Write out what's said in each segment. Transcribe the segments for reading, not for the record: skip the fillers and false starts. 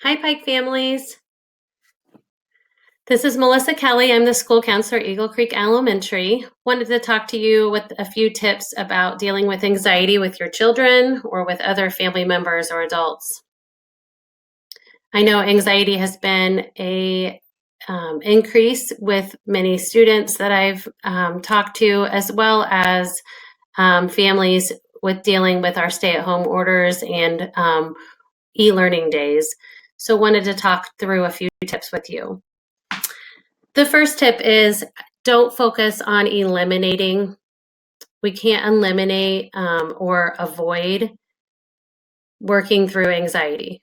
Hi, Pike families. This is Melissa Kelly. I'm the school counselor at Eagle Creek Elementary. Wanted to talk to you with a few tips about dealing with anxiety with your children or with other family members or adults. I know anxiety has been a increase with many students that I've talked to, as well as families with dealing with our stay-at-home orders and e-learning days. So wanted to talk through a few tips with you. The first tip is don't focus on eliminating. We can't eliminate or avoid working through anxiety.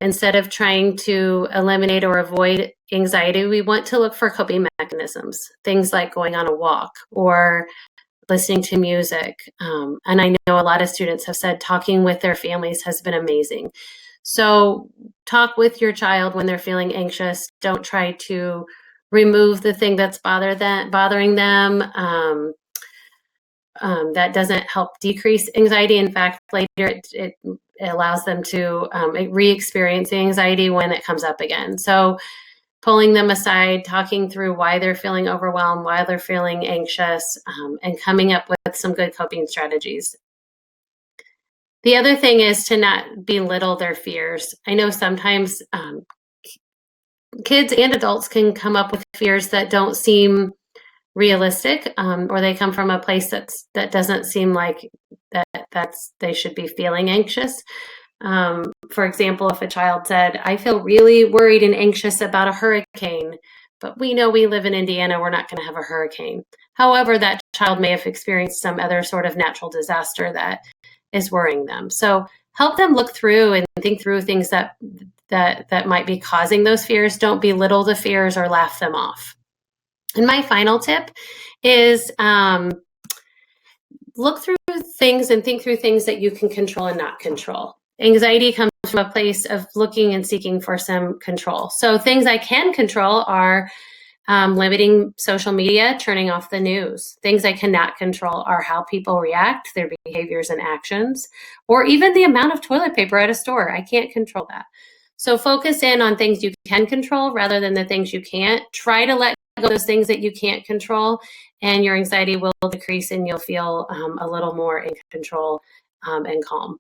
Instead of trying to eliminate or avoid anxiety, we want to look for coping mechanisms, things like going on a walk or listening to music. And I know a lot of students have said talking with their families has been amazing. So talk with your child when they're feeling anxious. Don't try to remove the thing that's bothering them. That doesn't help decrease anxiety. In fact, later it allows them to re-experience the anxiety when it comes up again. So pulling them aside, talking through why they're feeling overwhelmed, why they're feeling anxious, and coming up with some good coping strategies. The other thing is to not belittle their fears. I know sometimes kids and adults can come up with fears that don't seem realistic, or they come from a place that doesn't seem like they should be feeling anxious. For example, if a child said, I feel really worried and anxious about a hurricane, but we know we live in Indiana, we're not going to have a hurricane. However, that child may have experienced some other sort of natural disaster that is worrying them. So help them look through and think through things that might be causing those fears. Don't belittle the fears or laugh them off. And my final tip is look through things and think through things that you can control and not control. Anxiety comes from a place of looking and seeking for some control. So things I can control are limiting social media, turning off the news. Things I cannot control are how people react, their behaviors and actions, or even the amount of toilet paper at a store. I can't control that. So focus in on things you can control rather than the things you can't. Try to let go of those things that you can't control, and your anxiety will decrease and you'll feel a little more in control and calm.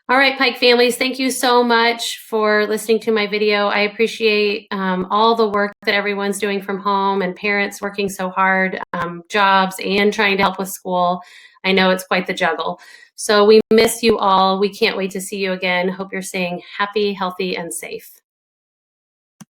All right, Pike families, thank you so much for listening to my video. I appreciate all the work that everyone's doing from home and parents working so hard, jobs and trying to help with school. I know it's quite the juggle. So we miss you all. We can't wait to see you again. Hope you're staying happy, healthy, and safe.